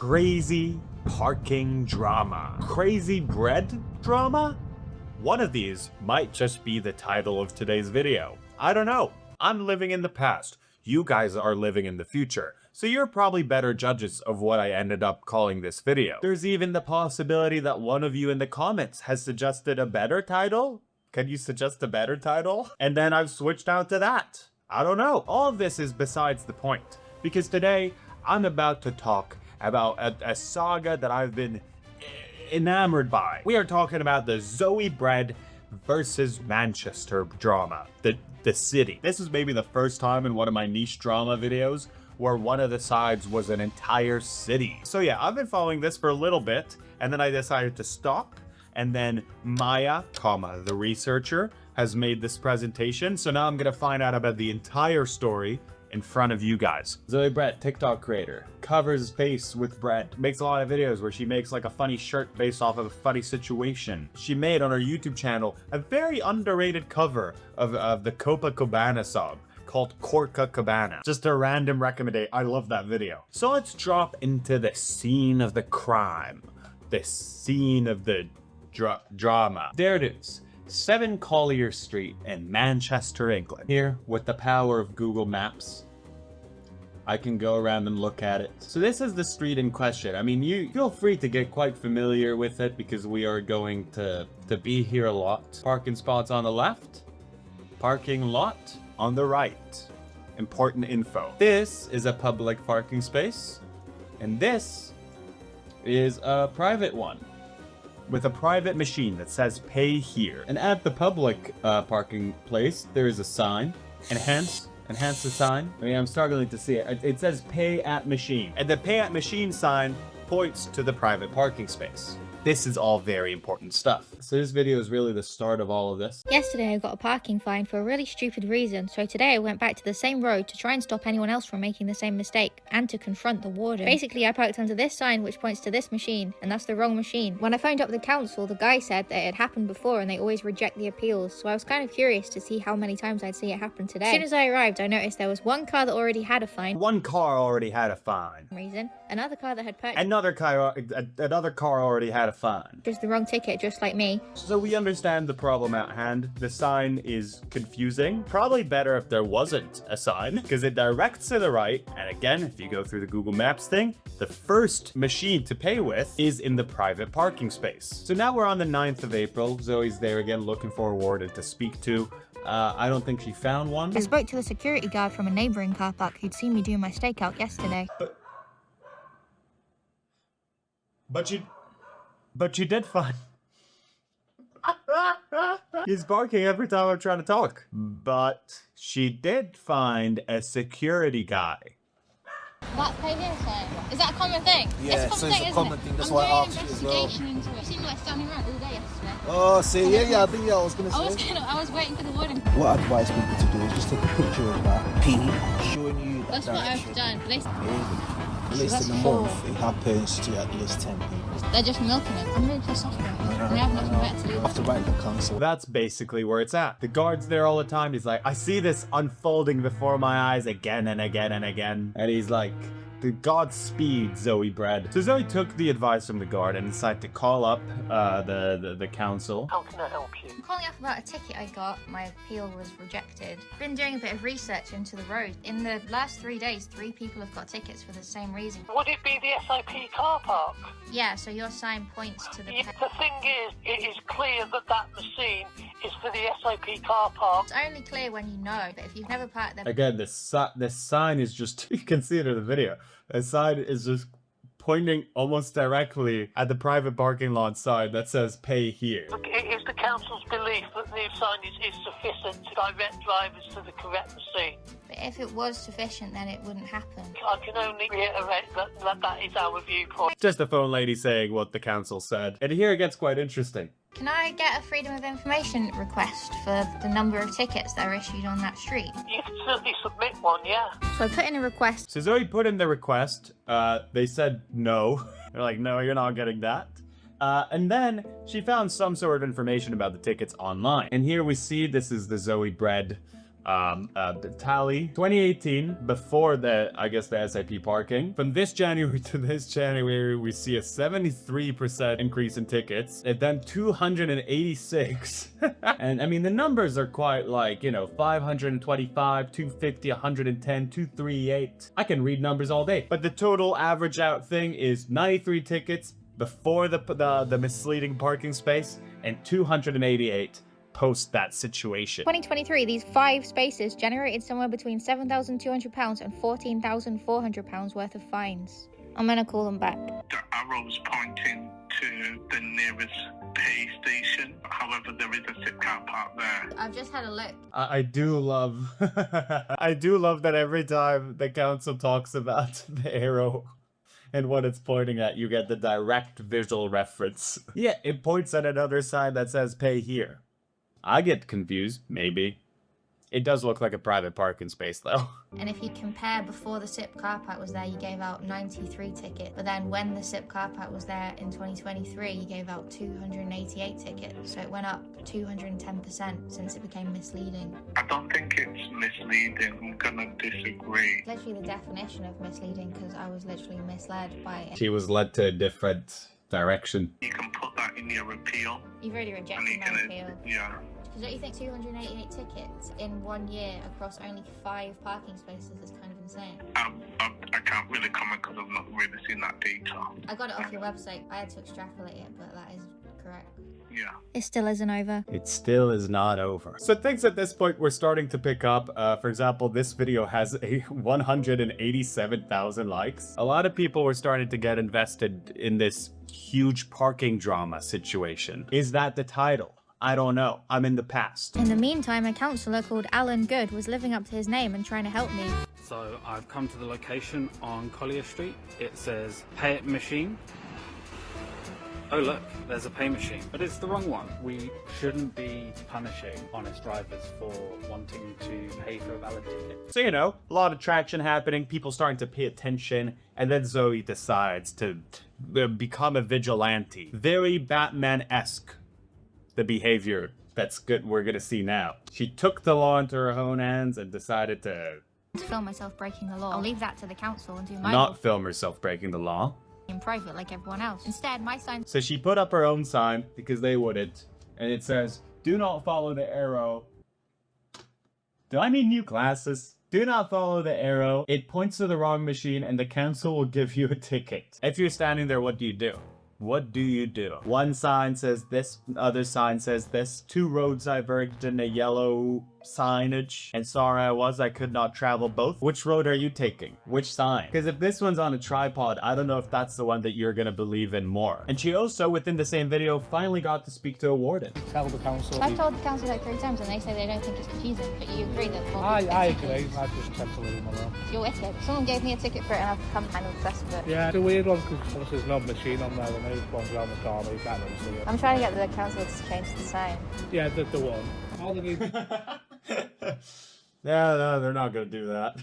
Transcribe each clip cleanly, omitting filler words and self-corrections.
Crazy parking drama. Crazy bread drama? One of these might just be the title of today's video. I don't know. I'm living in the past. You guys are living in the future. So you're probably better judges of what I ended up calling this video. There's even the possibility that one of you in the comments has suggested a better title. Can you suggest a better title? And then I've switched out to that. I don't know. All of this is besides the point. Because today, I'm about to talk about a saga that I've been enamored by. We are talking about the Zoe Bread versus Manchester drama. The city. This is maybe the first time in one of my niche drama videos where one of the sides was an entire city. So yeah, I've been following this for a little bit, and then I decided to stop. And then Maya, the researcher, has made this presentation. So now I'm gonna find out about the entire story in front of you guys. Zoe Bread, TikTok creator, covers his face with bread, makes a lot of videos where she makes like a funny shirt based off of a funny situation. She made on her YouTube channel a very underrated cover of the Copacabana song called Corca Cabana. Just a random recommendation. I love that video. So let's drop into the scene of the crime, the scene of the drama. There it is. 7 Collier Street in Manchester, England. Here, with the power of Google Maps, I can go around and look at it. So this is the street in question. I mean, you feel free to get quite familiar with it because we are going to be here a lot. Parking spots on the left, parking lot on the right. Important info. This is a public parking space, and this is a private one, with a private machine that says pay here. And at the public parking place, there is a sign. Enhance the sign. I mean, I'm struggling to see it. It says pay at machine. And the pay at machine sign points to the private parking space. This is all very important stuff. So this video is really the start of all of this. Yesterday I got a parking fine for a really stupid reason, so today I went back to the same road to try and stop anyone else from making the same mistake, and to confront the warden. Basically, I parked under this sign which points to this machine, and that's the wrong machine. When I phoned up the council, the guy said that it had happened before and they always reject the appeals, so I was kind of curious to see how many times I'd see it happen today. As soon as I arrived, I noticed there was one car that already had a fine. One car already had a fine. Another car that had purchased. Another car already had a fine. Just the wrong ticket, just like me. So we understand the problem at hand. The sign is confusing. Probably better if there wasn't a sign, because it directs to the right. And again, if you go through the Google Maps thing, the first machine to pay with is in the private parking space. So now we're on the 9th of April. Zoe's there again, looking for a warden to speak to. I don't think she found one. I spoke to the security guard from a neighbouring car park who'd seen me do my stakeout yesterday. But you did find. He's barking every time I'm trying to talk. But she did find a security guy. That pay here sign. Is that a common thing? Yeah, it's a common thing, That's why I asked you as well. I'm doing an investigation into it. It seemed like standing around all day yesterday. Oh, see, yeah, I think I was going to say. I was waiting for the warden. What I advise people to do is just take a picture of that P, showing you that That's what direction. I've done. At least in a month, it happens to at least 10 people. They're just milking it. I'm really pissed off about it. We have nothing better to do. After writing the council. That's basically where it's at. The guard's there all the time. He's like, I see this unfolding before my eyes again and again and again. And he's like, Godspeed, Zoe Bread. So Zoe took the advice from the guard and decided to call up the council. How can I help you? I'm calling up about a ticket I got. My appeal was rejected. Been doing a bit of research into the road. In the last 3 days, 3 people have got tickets for the same reason. Would it be the SIP car park? Yeah, so your sign points to the... Yeah, the thing is, it is clear that that machine is for the SIP car park. It's only clear when you know, but if you've never parked there... Again, the sign is just, you can see it in the video. The sign is just pointing almost directly at the private parking lot sign that says pay here. Look, it is the council's belief that the sign is sufficient to direct drivers to the correct machine. But if it was sufficient, then it wouldn't happen. I can only reiterate that is our viewpoint. Just a phone lady saying what the council said. And here it gets quite interesting. Can I get a Freedom of Information request for the number of tickets that are issued on that street? You can certainly submit one, yeah. So I put in a request. So Zoe put in the request. They said no. They're like, no, you're not getting that. And then she found some sort of information about the tickets online. And here we see this is the Zoe Bread tally 2018 before the, I guess, the SIP parking. From this January to this January, we see a 73% increase in tickets, and then 286. And I mean, the numbers are quite like, you know, 525, 250, 110, 238. I can read numbers all day, but the total average out thing is 93 tickets before the misleading parking space and 288 post that situation. 2023, these 5 spaces generated somewhere between £7,200 and £14,400 worth of fines. I'm gonna call them back. The arrow's pointing to the nearest pay station. However, there is a SIP car park there. I've just had a look. I do love, I do love that every time the council talks about the arrow and what it's pointing at, you get the direct visual reference. Yeah, it points at another sign that says pay here. I get confused, maybe. It does look like a private parking space, though. And if you compare before the SIP car park was there, you gave out 93 tickets. But then when the SIP car park was there in 2023, you gave out 288 tickets. So it went up 210% since it became misleading. I don't think it's misleading. I'm gonna disagree. Literally the definition of misleading, because I was literally misled by it. She was led to a different direction. You can put that in your appeal. You've already And rejected you my can, appeal. yeah. Don't you think 288 tickets in 1 year across only 5 parking spaces is kind of insane? I can't really comment because I've not really seen that data. I got it off your website. I had to extrapolate it, but that is correct. Yeah. It still isn't over. It still is not over. So things at this point we're starting to pick up. For example, this video has a 187,000 likes. A lot of people were starting to get invested in this huge parking drama situation. Is that the title? I don't know. I'm in the past. In the meantime, a counsellor called Alan Good was living up to his name and trying to help me. So I've come to the location on Collier Street. It says pay it machine. Oh look, there's a pay machine, but it's the wrong one. We shouldn't be punishing honest drivers for wanting to pay for a valid ticket. So, you know, a lot of traction happening, people starting to pay attention, and then Zoe decides to become a vigilante. Very Batman-esque, the behavior that's good we're gonna see now. She took the law into her own hands and decided to film myself breaking the law. I'll leave that to the council and do my not film herself breaking the law. in private like everyone else. Instead, my sign. So she put up her own sign because they wouldn't, and it says, "Do not follow the arrow." Do I need new glasses? Do not follow the arrow. It points to the wrong machine and the council will give you a ticket. If you're standing there, what do you do? What do you do? One sign says this, other sign says this. 2 roads diverged in a yellow signage. And sorry I could not travel both. Which road are you taking? Which sign? Because if this one's on a tripod, I don't know if that's the one that you're gonna believe in more. And she also, within the same video, finally got to speak to a warden. Tell the council. I've told the council like 3 times and they say they don't think it's confusing, but you agree that. I agree. I just tend to leave them alone. You're wicked. Someone gave me a ticket for it and I've become kind of obsessed with it. Yeah, it's a weird one because obviously there's no machine on there and everyone's around the corner. You can't really see it. I'm trying to get the council to change the sign. Yeah, the one. All they need. Yeah, no, they're not gonna do that.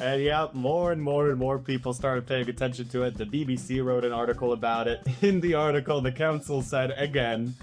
And yeah, more and more people started paying attention to it. The BBC wrote an article about it. In the article, the council said again,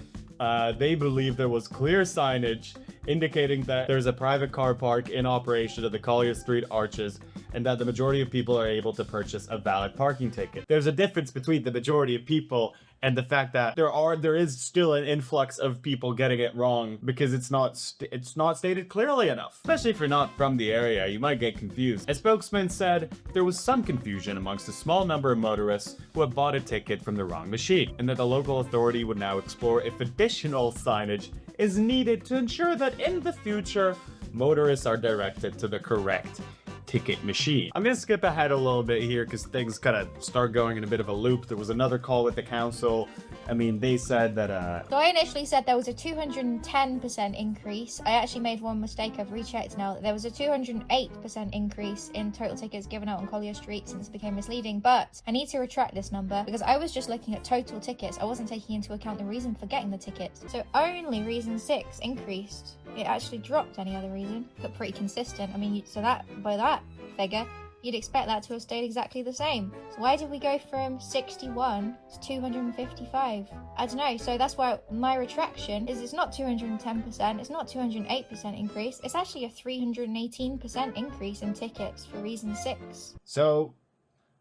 they believe there was clear signage indicating that there's a private car park in operation at the Collier Street arches and that the majority of people are able to purchase a valid parking ticket. There's a difference between the majority of people and the fact that there is still an influx of people getting it wrong because it's not stated clearly enough. Especially if you're not from the area, you might get confused. A spokesman said there was some confusion amongst a small number of motorists who had bought a ticket from the wrong machine, and that the local authority would now explore if additional signage is needed to ensure that in the future, motorists are directed to the correct ticket machine. I'm gonna skip ahead a little bit here because things kind of start going in a bit of a loop. There was another call with the council. I mean, they said that So I initially said there was a 210% increase. I actually made one mistake. I've rechecked now. There was a 208% increase in total tickets given out on Collier Street since it became misleading. But I need to retract this number because I was just looking at total tickets. I wasn't taking into account the reason for getting the tickets. So only reason 6 increased. It actually dropped any other reason, but pretty consistent. I mean, so that by that figure, You'd expect that to have stayed exactly the same. So why did we go from 61 to 255? I don't know. So that's why my retraction is it's not 210%, it's not 208% increase, it's actually a 318% increase in tickets for reason 6. So,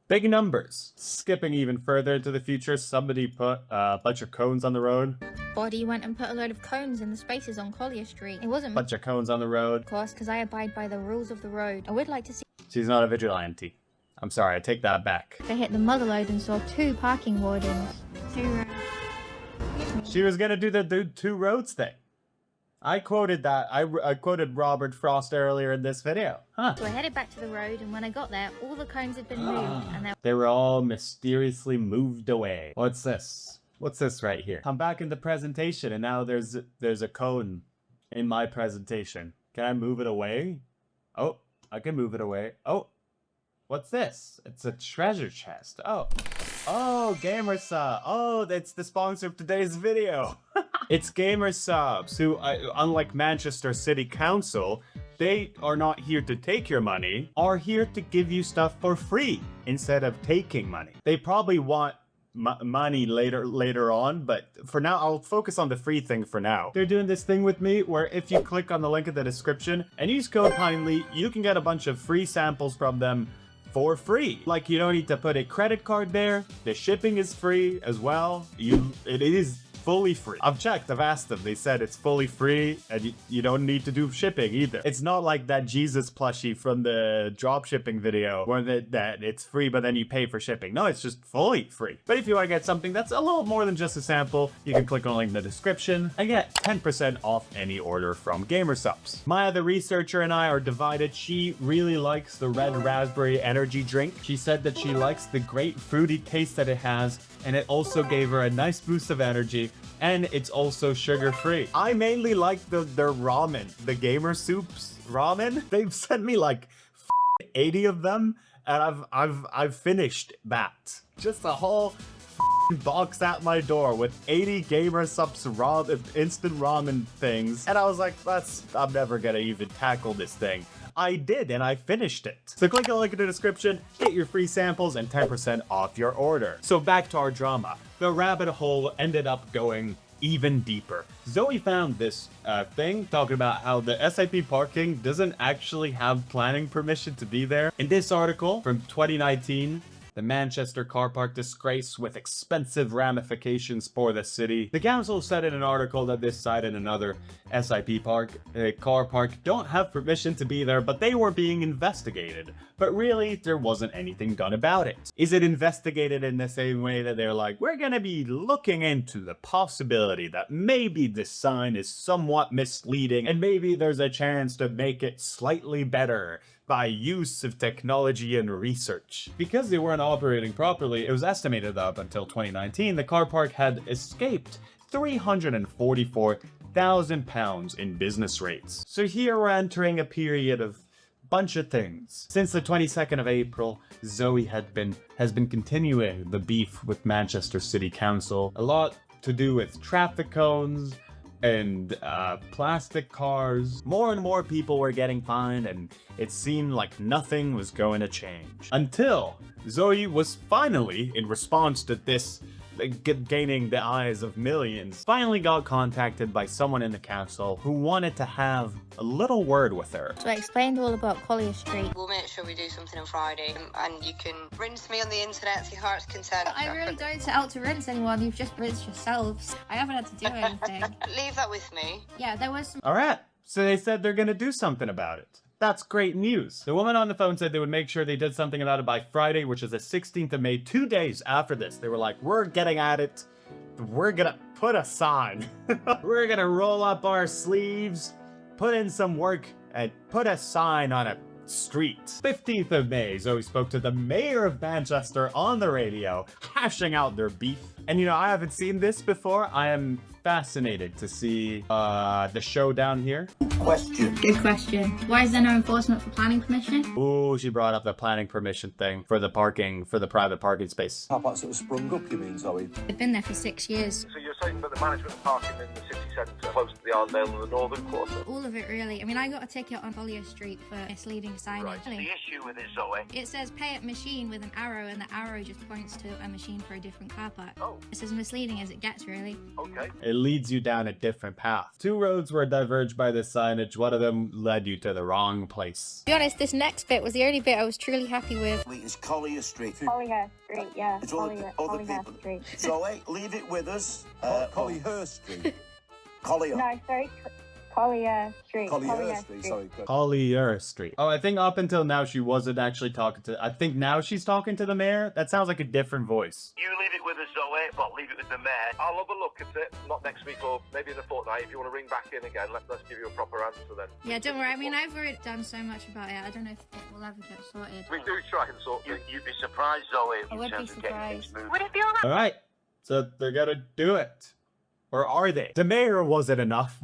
big numbers. Skipping even further into the future, somebody put a bunch of cones on the road. Body went and put a load of cones in the spaces on Collier Street. It wasn't Bunch of cones on the road. of course, because I abide by the rules of the road. I would like to see She's not a vigilante. I'm sorry, I take that back. if I hit the motherlode and saw 2 parking wardens. 2 She was gonna do the two roads thing. I quoted that. I quoted Robert Frost earlier in this video. Huh. So I headed back to the road, and when I got there, all the cones had been moved, and there They were all mysteriously moved away. What's this? What's this right here? I'm back in the presentation, and now there's a cone in my presentation. Can I move it away? Oh, I can move it away. Oh, what's this? It's a treasure chest. Oh, Gamersub. Oh, that's the sponsor of today's video. It's Gamersubs, who, unlike Manchester City Council, they are not here to take your money, are here to give you stuff for free instead of taking money. They probably want money later on, but for now, I'll focus on the free thing for now. They're doing this thing with me where if you click on the link in the description and use code PINELY, you can get a bunch of free samples from them for free. Like, you don't need to put a credit card there. The shipping is free as well. It is fully free. I've checked, I've asked them. They said it's fully free and you don't need to do shipping either. It's not like that Jesus plushie from the drop shipping video where that it's free but then you pay for shipping. No, it's just fully free. But if you want to get something that's a little more than just a sample, you can click on the link in the description and get 10% off any order from Gamersubs. Maya the researcher and I are divided. She really likes the red raspberry energy drink. She said that she likes the great fruity taste that it has, and it also gave her a nice boost of energy, and it's also sugar-free. I mainly like their ramen, the Gamer Soups ramen. They've sent me like 80 of them, and I've finished that. Just a whole box at my door with 80 Gamersubs instant ramen things, and I was like, I'm never gonna even tackle this thing. I did, and I finished it. So click the link in the description, get your free samples, and 10% off your order. So back to our drama. The rabbit hole ended up going even deeper. Zoe found this thing talking about how the SIP parking doesn't actually have planning permission to be there. In this article from 2019, the Manchester car park disgrace with expensive ramifications for the city. The council said in an article that this site and another SIP car park don't have permission to be there, but they were being investigated. But really, there wasn't anything done about it. Is it investigated in the same way that they're like, we're gonna be looking into the possibility that maybe this sign is somewhat misleading and maybe there's a chance to make it slightly better by use of technology and research. Because they weren't operating properly, it was estimated that up until 2019, the car park had escaped £344,000 in business rates. So here we're entering a period of bunch of things. Since the 22nd of April, Zoe has been continuing the beef with Manchester City Council. A lot to do with traffic cones and plastic cars. More and more people were getting fined, and it seemed like nothing was going to change. Until Zoe was finally, in response to this gaining the eyes of millions, finally got contacted by someone in the council who wanted to have a little word with her. So I explained all about Collier Street. We'll make sure we do something on Friday, and you can rinse me on the internet to your heart's content. I really don't set out to rinse anyone, you've just rinsed yourselves. I haven't had to do anything. Leave that with me. Yeah, there was some All right, so they said they're gonna do something about it. That's great news. The woman on the phone said they would make sure they did something about it by Friday, which is the 16th of May, 2 days after this. They were like, we're getting at it. We're gonna put a sign. We're gonna roll up our sleeves, put in some work, and put a sign on a street. 15th of May, Zoe spoke to the mayor of Manchester on the radio. hashing out their beef. And you know, I haven't seen this before. I am fascinated to see the showdown here. Good question. Why is there no enforcement for planning permission? Ooh, she brought up the planning permission thing for the parking, for the private parking space. Car parks that have sprung up, you mean, Zoe? They've been there for 6 years. So you're saying that the management of parking in the city centre, close to the Arndale and the northern quarter? All of it, really. I mean, I got a ticket on Collier Street for misleading signage. Right. The issue with it, Zoe. It says pay at machine with an arrow, and the arrow just points to a machine for a different car park. Oh. It's as misleading as it gets, really. Okay. It leads you down a different path. Two roads were diverged by this signage. One of them led you to the wrong place. To be honest, this next bit was the only bit I was truly happy with. It's Collier Street. Collier Street, yeah. It's all the other people. Street. Zoe, leave it with us. Collier Street. Collier. No, sorry, Collier Street. Collier Street, sorry. Collier Street. Oh, I think up until now she wasn't actually talking to... I think now she's talking to the mayor. That sounds like a different voice. You leave it with us, Zoe, but leave it with the mayor. I'll have a look at it, not next week or maybe in a fortnight. If you want to ring back in again, let's give you a proper answer then. Yeah, don't worry. I mean, I've already done so much about it. I don't know if it will ever get sorted. We do try and sort things. You'd be surprised, Zoe, I in would be terms of getting things surprised. moving. Would it be alright? All right. So they're gonna do it. Or are they? The mayor wasn't enough.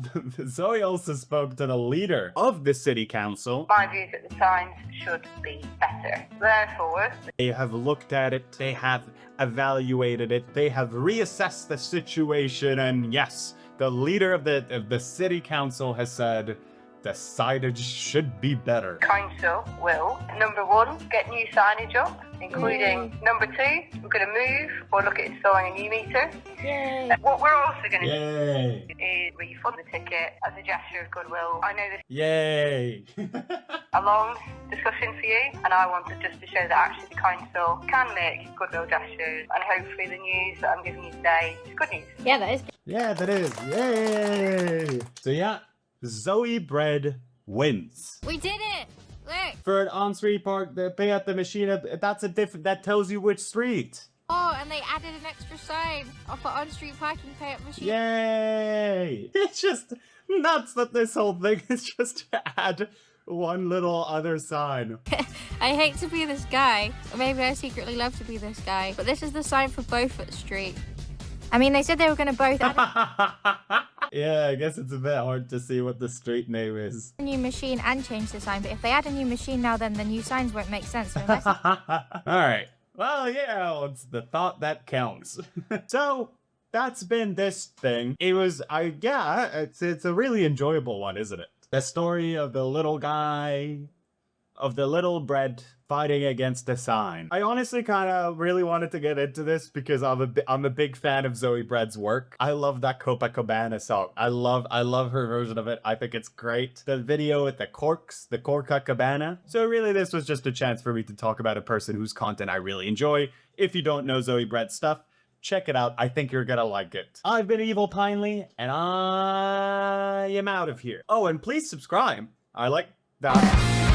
Zoe also spoke to the leader of the city council. My view is that the signs should be better. Therefore, They have looked at it. They have evaluated it. They have reassessed the situation. And yes, the leader of the city council has said the signage should be better. council will, number one, get new signage up, including number two, we're going to move or look at installing a new meter. Yay. What we're also going to Yay! do is refund the ticket as a gesture of goodwill. I know this Yay! is a long discussion for you, and I wanted just to show that actually the council can make goodwill gestures, and hopefully the news that I'm giving you today is good news. Yeah, that is good. Yeah, that is. Yay! So yeah, Zoe Bread wins. We did it! Look! For an on-street park, they pay at the machine. That's a different. That tells you which street. Oh, and they added an extra sign for on-street parking pay at machine. Yay! It's just nuts that this whole thing is just to add one little other sign. I hate to be this guy, or maybe I secretly love to be this guy, but this is the sign for Beaufort Street. I mean, they said they were going to both add Yeah, I guess it's a bit hard to see what the street name is. a new machine and change the sign, but if they add a new machine now, then the new signs won't make sense. So unless Alright. Well, yeah, it's the thought that counts. So, that's been this thing. It was, it's a really enjoyable one, isn't it? The story of the little guy, of the little bread fighting against the sign. I honestly kind of really wanted to get into this because I'm a big fan of Zoe Bread's work. I love that Copacabana song. I love her version of it. I think it's great. The video with the corks, the Corca Cabana. So really this was just a chance for me to talk about a person whose content I really enjoy. If you don't know Zoe Bread's stuff, check it out. I think you're gonna like it. I've been Evil Pinely, and I am out of here. Oh, and please subscribe. I like that.